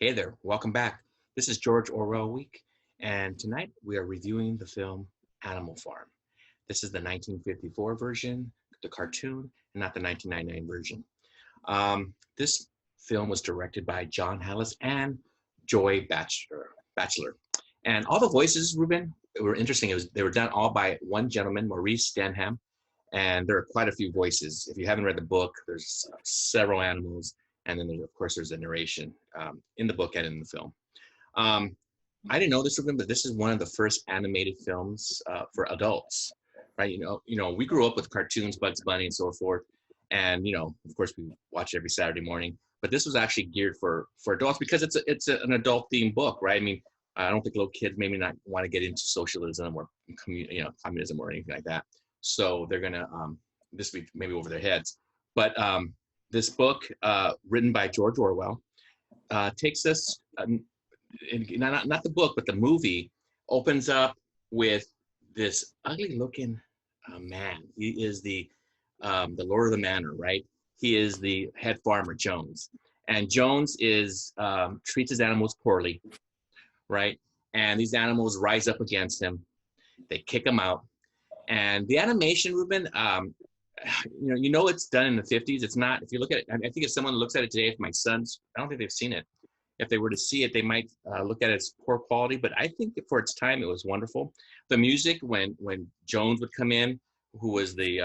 Hey there, welcome back. This is George Orwell Week, and tonight we are reviewing the film Animal Farm. This is the 1954 version, the cartoon, and not the 1999 version. This film was directed by John Hallis and Joy Batchelor. And all the voices, Ruben, were interesting. They were done all by one gentleman, Maurice Stanham, and there are quite a few voices. If you haven't read the book, there's several animals, and then of course there's a narration in the book and in the film. I didn't know this, Ruben, but this is one of the first animated films for adults, right? We grew up with cartoons, Bugs Bunny, and so forth, and of course, we watch it every Saturday morning. But this was actually geared for adults because it's an adult themed book, right? I mean, I don't think little kids maybe not want to get into socialism or communism or anything like that. So they're gonna this week maybe over their heads. But this book, written by George Orwell, takes us not the book, but the movie opens up with this ugly-looking man. He is the lord of the manor, right? He is the head farmer, Jones, and Jones is treats his animals poorly, right? And these animals rise up against him. They kick him out. And the animation, Ruben, it's done in the 50s. It's not, if you look at it, I think if someone looks at it today, if my sons, I don't think they've seen it. If they were to see it, they might look at it as poor quality, but I think for its time, it was wonderful. The music, when Jones would come in, who was the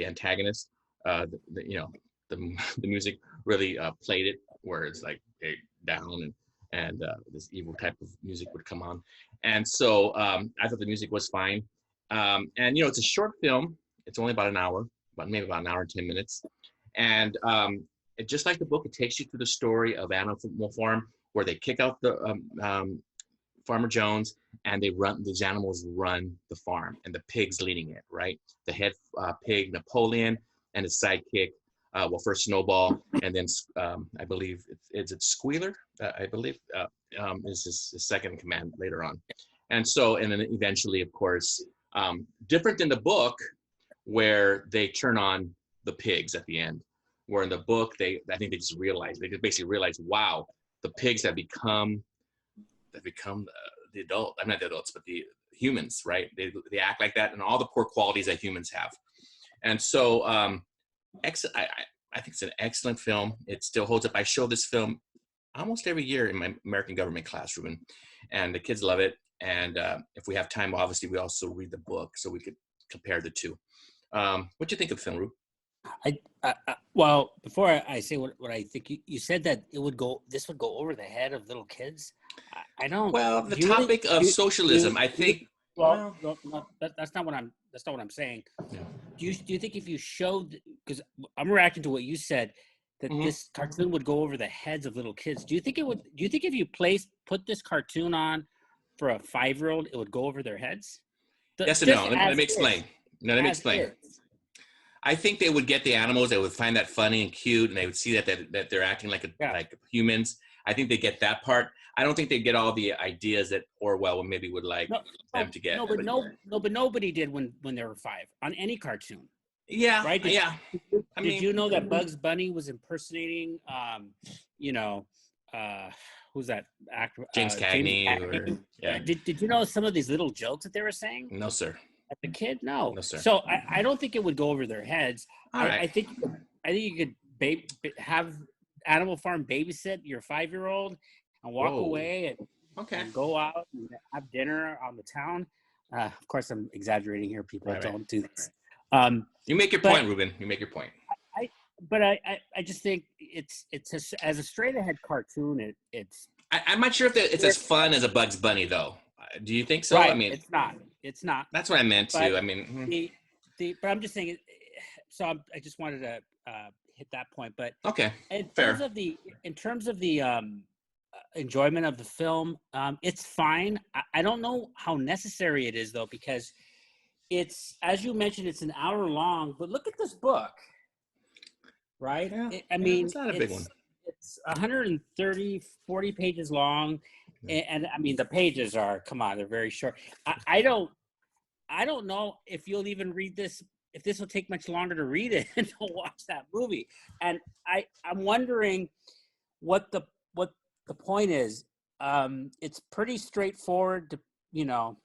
antagonist, the music really played it, where it's like down and this evil type of music would come on. And so I thought the music was fine. And it's a short film. It's only about an hour, maybe about an hour and 10 minutes. And just like the book, it takes you through the story of Animal Farm, where they kick out the Farmer Jones, and these animals run the farm, and the pig's leading it, right? The head pig, Napoleon, and his sidekick, first Snowball, and then I believe it's Squealer, is his second in command later on. And then eventually, of course, different than the book, where they turn on the pigs at the end, where in the book, I think they just basically realized, wow, the pigs have become the adult, I'm not the adults, but the humans, right? They act like that, and all the poor qualities that humans have. And so I think it's an excellent film. It still holds up. I show this film almost every year in my American government class, Ruben, and the kids love it. And if we have time, obviously, we also read the book so we could compare the two. What do you think of the film, Rube? Well, before I say what I think, you said that this would go over the head of little kids. I don't. Well, the topic of socialism, I think. No, that's not what I'm saying. Yeah. Do you think if you showed, because I'm reacting to what you said, that this cartoon would go over the heads of little kids? Do you think if you put this cartoon on for a 5-year-old, it would go over their heads? Yes and no. Let me explain. Let me explain. I think they would get the animals. They would find that funny and cute, and they would see that they're acting like humans. I think they get that part. I don't think they get all the ideas that Orwell would like them to get. But nobody did when they were 5 on any cartoon. Yeah, right. Did you know that Bugs Bunny was impersonating, who's that actor? James Cagney. Yeah. Did you know some of these little jokes that they were saying? No, sir. At the kid? No. No, sir. So I don't think it would go over their heads. Right. I think you could have Animal Farm babysit your 5-year-old and walk away and go out and have dinner on the town. Of course, I'm exaggerating here. People don't do this. You make your point, Ruben. You make your point. I just think it's as a straight ahead cartoon. I'm not sure if it's as fun as a Bugs Bunny though. Do you think so? Right. I mean, it's not. It's not. That's what I meant too. I mean, but I'm just saying. So I just wanted to hit that point. But okay, in terms of the enjoyment of the film, it's fine. I don't know how necessary it is though, because it's, as you mentioned, it's an hour long. But look at this book, right? Yeah, it's not a big one. It's 130, 40 pages long. And I mean, the pages are, come on, they're very short. I don't know if you'll even read this, if this will take much longer to read it and to watch that movie. And I'm wondering what the point is, it's pretty straightforward. You know,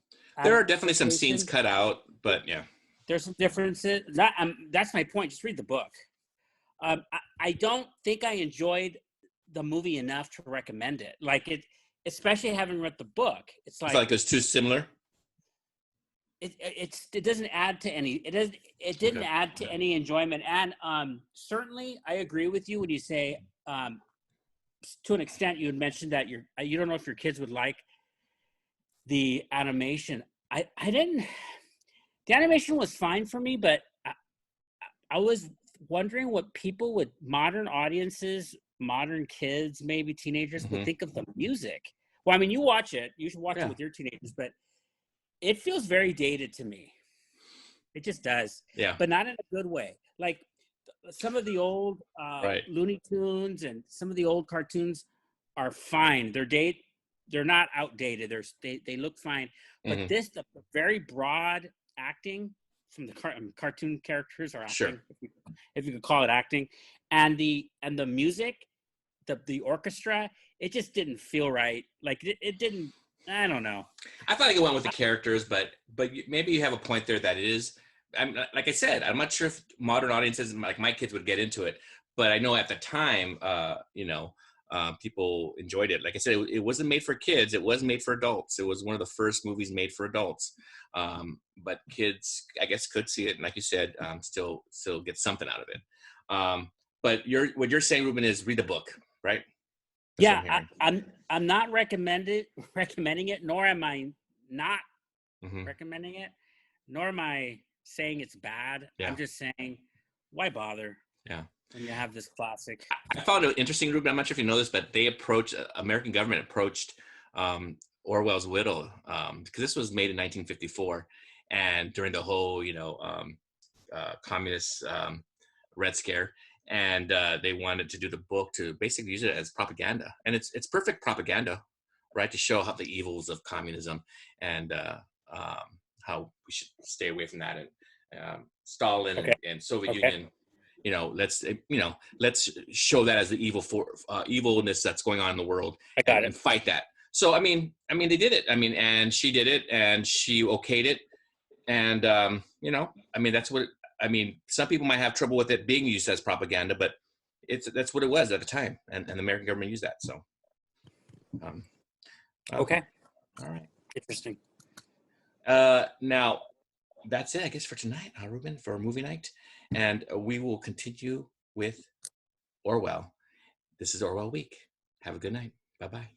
There are definitely some scenes cut out, but yeah, there's some differences. That's my point. Just read the book. I don't think I enjoyed the movie enough to recommend it. Like it, especially having read the book. It's I feel like it's too similar. It doesn't add to any. It didn't add to any enjoyment. And certainly, I agree with you when you say, to an extent, you had mentioned that you don't know if your kids would like the animation. I didn't. The animation was fine for me, but I was wondering what people with modern audiences, modern kids, maybe teenagers, would think of the music. Well, I mean, you watch it. You should watch it with your teenagers, but it feels very dated to me. It just does. Yeah. But not in a good way. Like some of the old Looney Tunes and some of the old cartoons are fine. They're not outdated. They look fine. But the very broad acting from the cartoon characters, or acting, if you could call it acting, and the music, the orchestra, it just didn't feel right. Like it didn't. I don't know. I felt like it went with the characters, but maybe you have a point there that it is. Like I said, I'm not sure if modern audiences, like my kids, would get into it, but I know at the time, people enjoyed it. Like I said, it wasn't made for kids. It was made for adults. It was one of the first movies made for adults. But kids, I guess, could see it, and like you said, still get something out of it. But what you're saying, Ruben, is read the book, right? That's I'm not recommending it, nor am I not recommending it, nor am I saying it's bad. Yeah. I'm just saying, why bother? Yeah. When you have this classic. I found it interesting, Ruben. I'm not sure if you know this, but American government approached Orwell's widow, because this was made in 1954, and during the whole, communist Red Scare. And they wanted to do the book to basically use it as propaganda, and it's perfect propaganda, right? To show how the evils of communism and how we should stay away from that. And Stalin and Soviet Union, let's show that as the evilness that's going on in the world, and fight that. So I mean, they did it. I mean, and she did it, and she okayed it, and that's what. I mean, some people might have trouble with it being used as propaganda, but that's what it was at the time, and the American government used that. So, okay, all right, interesting. Now, that's it, I guess, for tonight, Ruben, for movie night, and we will continue with Orwell. This is Orwell Week. Have a good night. Bye-bye.